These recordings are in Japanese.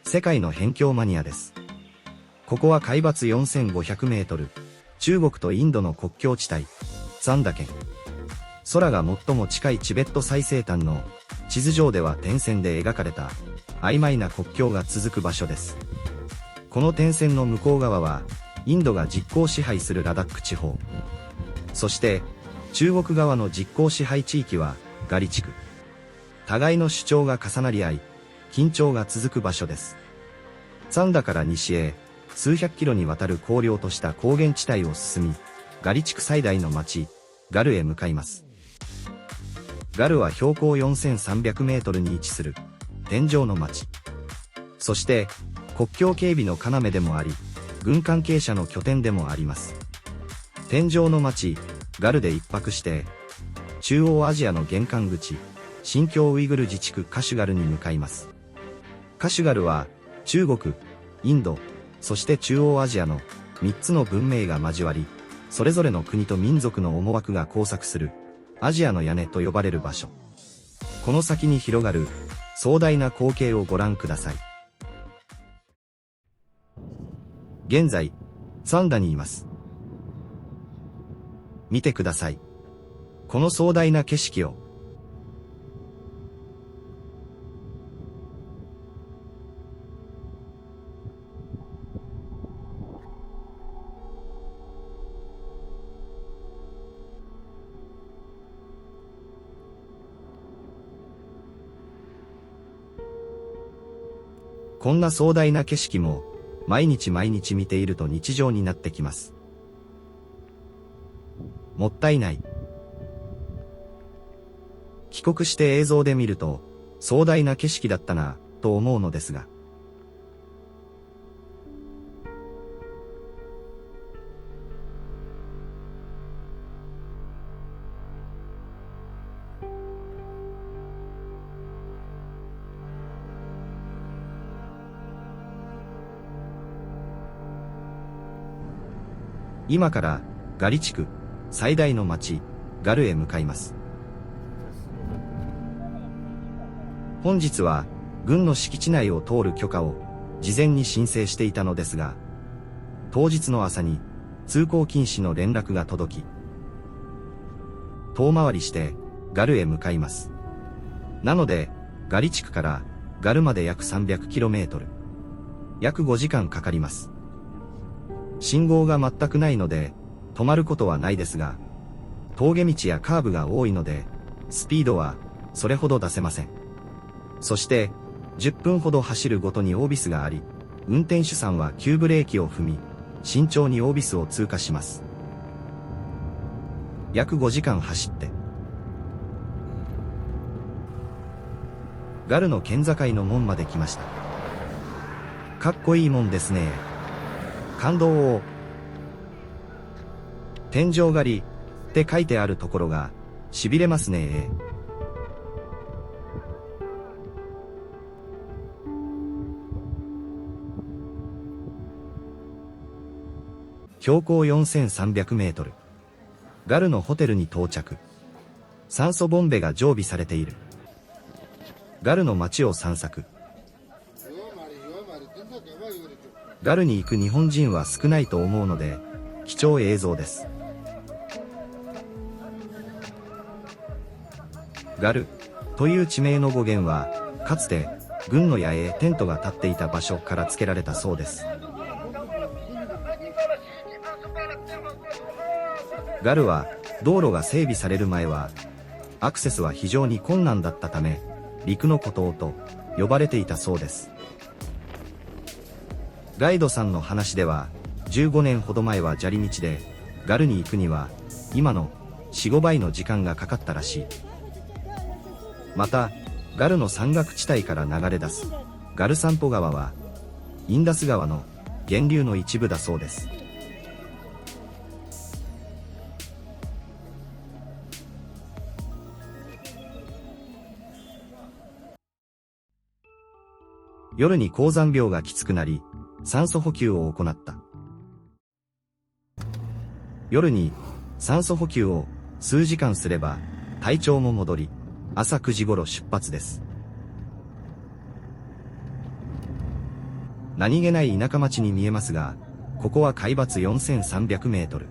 世界の辺境マニアです。ここは海抜4500メートル、中国とインドの国境地帯、残高県。空が最も近いチベット最西端の、地図上では点線で描かれた、曖昧な国境が続く場所です。この点線の向こう側は、インドが実効支配するラダック地方。そして、中国側の実効支配地域は、ガリ地区。互いの主張が重なり合い、緊張が続く場所です。残高から西へ、数百キロにわたる荒涼とした高原地帯を進み、ガリ地区最大の町、ガルへ向かいます。ガルは標高4300メートルに位置する、天井の町。そして、国境警備の要でもあり、軍関係者の拠点でもあります。天井の町、ガルで一泊して、中央アジアの玄関口、新疆ウイグル自治区カシュガルに向かいます。カシュガルは、中国、インド、そして中央アジアの3つの文明が交わり、それぞれの国と民族の思惑が交錯する、アジアの屋根と呼ばれる場所。この先に広がる、壮大な光景をご覧ください。現在、サンダにいます。見てください。この壮大な景色を。こんな壮大な景色も、毎日毎日見ていると日常になってきます。もったいない。帰国して映像で見ると、壮大な景色だったな、と思うのですが。今からガリ地区最大の町ガルへ向かいます。本日は軍の敷地内を通る許可を事前に申請していたのですが、当日の朝に通行禁止の連絡が届き、遠回りしてガルへ向かいます。なのでガリ地区からガルまで約 300km、約5時間かかります。信号が全くないので、止まることはないですが、峠道やカーブが多いので、スピードはそれほど出せません。そして、10分ほど走るごとにオービスがあり、運転手さんは急ブレーキを踏み、慎重にオービスを通過します。約5時間走って、ガルの県境の門まで来ました。かっこいいもんですね。感動を。天井狩りって書いてあるところが痺れますね。標高4300メートル。ガルのホテルに到着。酸素ボンベが常備されている。ガルの街を散策。ガルに行く日本人は少ないと思うので、貴重映像です。ガルという地名の語源は、かつて軍の野営テントが立っていた場所から付けられたそうです。ガルは道路が整備される前は、アクセスは非常に困難だったため、陸の孤島と呼ばれていたそうです。ガイドさんの話では、15年ほど前は砂利道で、ガルに行くには、今の4、5倍の時間がかかったらしい。また、ガルの山岳地帯から流れ出す、ガルサンポ川は、インダス川の源流の一部だそうです。夜に高山病がきつくなり、酸素補給を行った。夜に酸素補給を数時間すれば体調も戻り、朝9時頃出発です。何気ない田舎町に見えますが、ここは海抜4300メートル。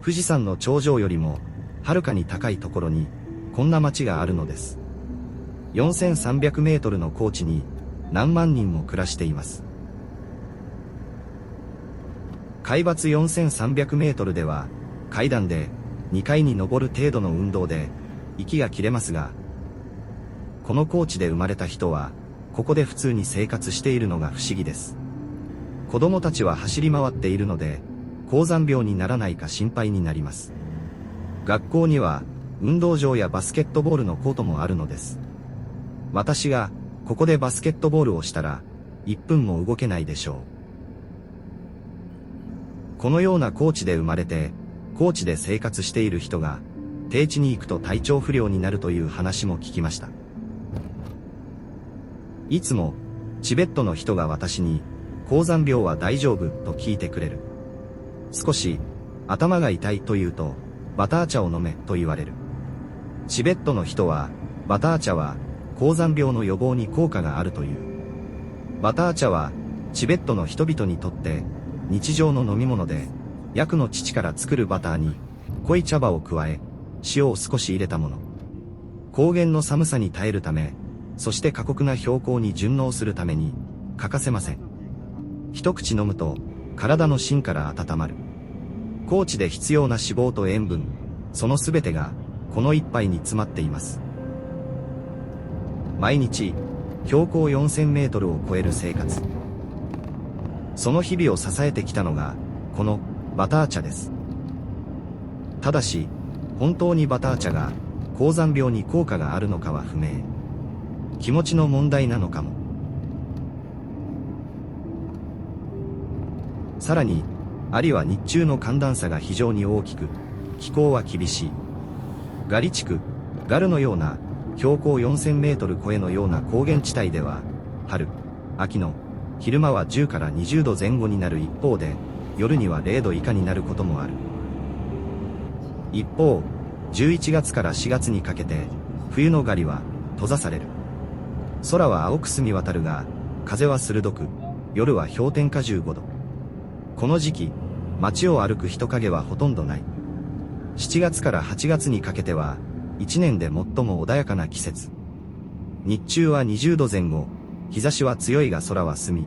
富士山の頂上よりも、はるかに高いところに、こんな町があるのです。4300メートルの高地に、何万人も暮らしています。海抜4300メートルでは、階段で2階に登る程度の運動で、息が切れますが、この高地で生まれた人は、ここで普通に生活しているのが不思議です。子供たちは走り回っているので、高山病にならないか心配になります。学校には、運動場やバスケットボールのコートもあるのです。私が、ここでバスケットボールをしたら、1分も動けないでしょう。このような高地で生まれて、高地で生活している人が、低地に行くと体調不良になるという話も聞きました。いつも、チベットの人が私に、高山病は大丈夫と聞いてくれる。少し、頭が痛いと言うと、バター茶を飲めと言われる。チベットの人は、バター茶は、高山病の予防に効果があるという。バター茶は、チベットの人々にとって、日常の飲み物で、ヤクの乳から作るバターに、濃い茶葉を加え、塩を少し入れたもの。高原の寒さに耐えるため、そして過酷な標高に順応するために、欠かせません。一口飲むと、体の芯から温まる。高地で必要な脂肪と塩分、そのすべてが、この一杯に詰まっています。毎日、標高4000メートルを超える生活。その日々を支えてきたのが、この、バター茶です。ただし、本当にバター茶が、高山病に効果があるのかは不明。気持ちの問題なのかも。さらに、アリは日中の寒暖差が非常に大きく、気候は厳しい。ガリ地区、ガルのような、標高4000メートル超えのような高原地帯では、春、秋の、昼間は10から20度前後になる一方で、夜には0度以下になることもある。一方、11月から4月にかけて、冬のガリは閉ざされる。空は青く澄み渡るが、風は鋭く、夜は氷点下15度。この時期、街を歩く人影はほとんどない。7月から8月にかけては、1年で最も穏やかな季節。日中は20度前後、日差しは強いが空は澄み、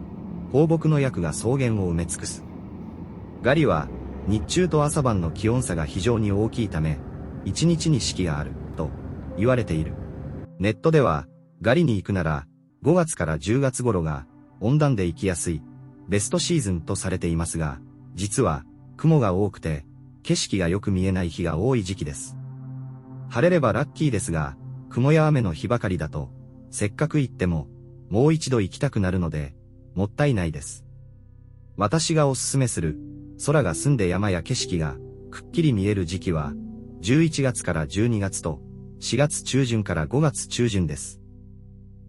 放牧のヤクが草原を埋め尽くす。ガリは、日中と朝晩の気温差が非常に大きいため、1日に四季がある、と言われている。ネットでは、ガリに行くなら、5月から10月頃が、温暖で行きやすい、ベストシーズンとされていますが、実は、雲が多くて、景色がよく見えない日が多い時期です。晴れればラッキーですが、雲や雨の日ばかりだと、せっかく行っても、もう一度行きたくなるので、もったいないです。私がおすすめする、空が澄んで山や景色が、くっきり見える時期は、11月から12月と、4月中旬から5月中旬です。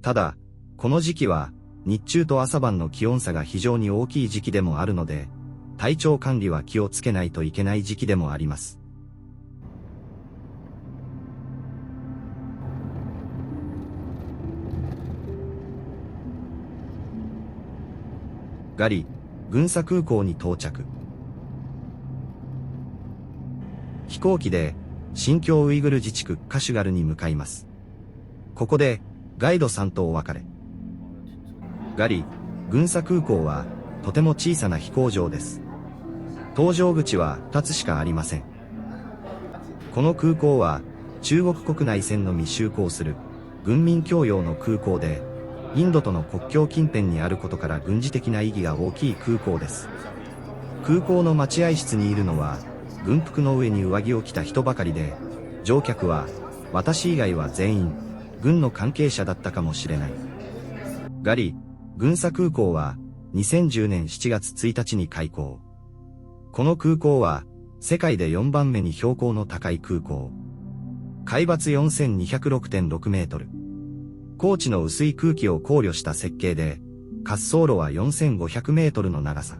ただ、この時期は、日中と朝晩の気温差が非常に大きい時期でもあるので、体調管理は気をつけないといけない時期でもあります。ガリ、軍佐空港に到着。飛行機で、新疆ウイグル自治区カシュガルに向かいます。ここで、ガイドさんとお別れ。ガリ、軍佐空港は、とても小さな飛行場です。搭乗口は2つしかありません。この空港は、中国国内線のみ就航する、軍民共用の空港で、インドとの国境近辺にあることから軍事的な意義が大きい空港です。空港の待合室にいるのは、軍服の上に上着を着た人ばかりで、乗客は、私以外は全員、軍の関係者だったかもしれない。ガリ、軍佐空港は、2010年7月1日に開港。この空港は、世界で4番目に標高の高い空港。海抜 4206.6 メートル。高地の薄い空気を考慮した設計で、滑走路は4500メートルの長さ。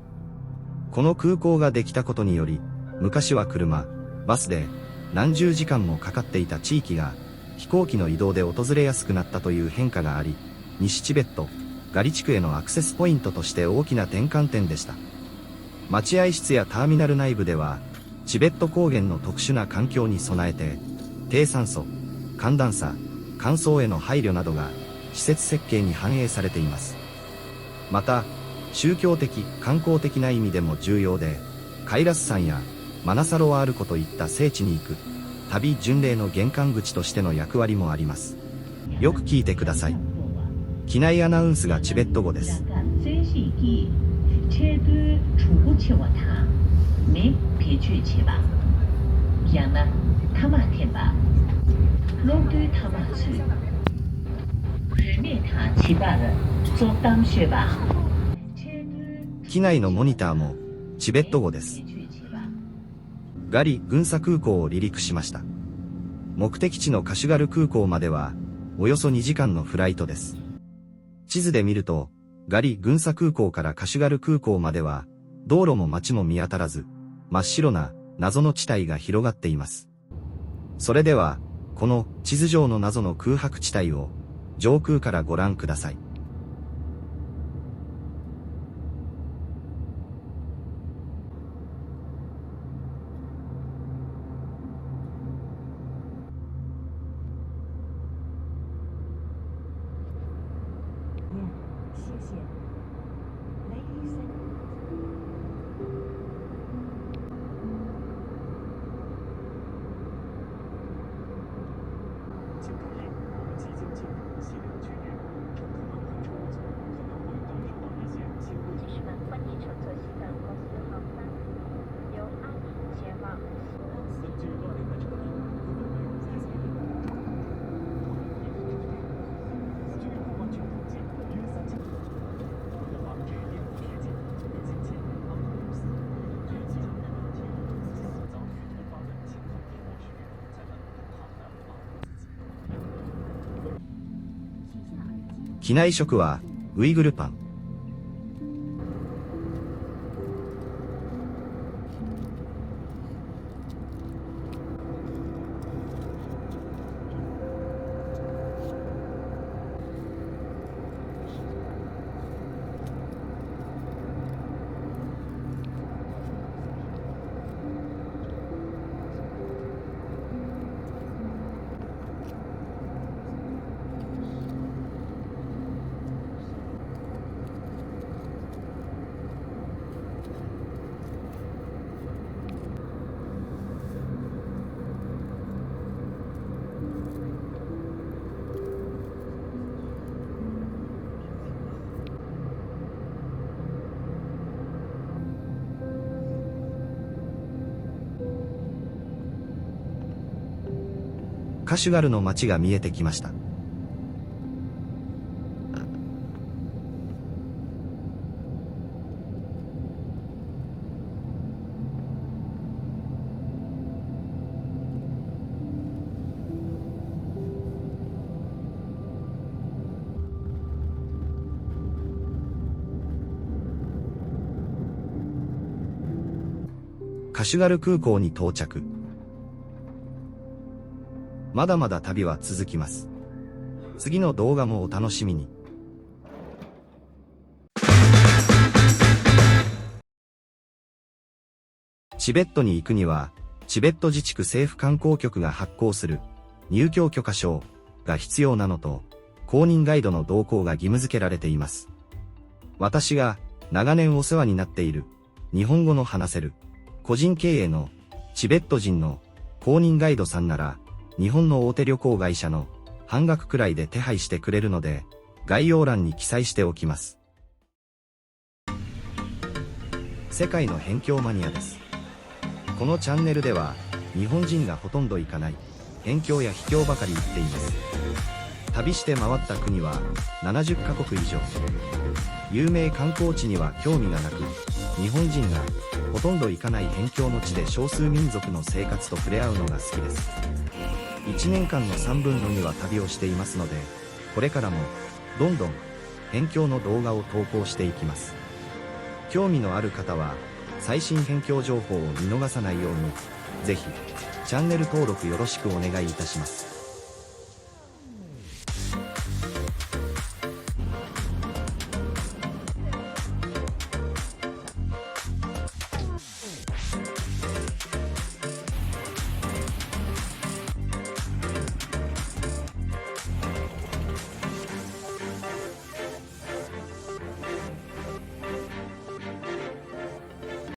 この空港ができたことにより、昔は車、バスで何十時間もかかっていた地域が飛行機の移動で訪れやすくなったという変化があり、西チベット、ガリ地区へのアクセスポイントとして大きな転換点でした。待合室やターミナル内部では、チベット高原の特殊な環境に備えて、低酸素、寒暖差、乾燥への配慮などが施設設計に反映されています。また、宗教的、観光的な意味でも重要で、カイラス山やマナサロワール湖といった聖地に行く、旅巡礼の玄関口としての役割もあります。よく聞いてください。機内アナウンスがチベット語です。機内のモニターもチベット語です。ガリ軍佐空港を離陸しました。目的地のカシュガル空港まではおよそ2時間のフライトです。地図で見ると、ガリ軍佐空港からカシュガル空港までは道路も街も見当たらず、真っ白な謎の地帯が広がっています。それでは、この地図上の謎の空白地帯を上空からご覧ください。機内食はウイグルパン。カシュガルの街が見えてきました。カシュガル空港に到着。まだまだ旅は続きます。次の動画もお楽しみに。チベットに行くには、チベット自治区政府観光局が発行する入境許可証が必要なのと、公認ガイドの同行が義務付けられています。私が長年お世話になっている日本語の話せる個人経営のチベット人の公認ガイドさんなら、日本の大手旅行会社の半額くらいで手配してくれるので、概要欄に記載しておきます。世界の辺境マニアです。このチャンネルでは、日本人がほとんど行かない辺境や秘境ばかり行っています。旅して回った国は70カ国以上。有名観光地には興味がなく、日本人がほとんど行かない辺境の地で少数民族の生活と触れ合うのが好きです。1年間の3分の2は旅をしていますので、これからもどんどん辺境の動画を投稿していきます。興味のある方は最新辺境情報を見逃さないように、ぜひチャンネル登録よろしくお願いいたします。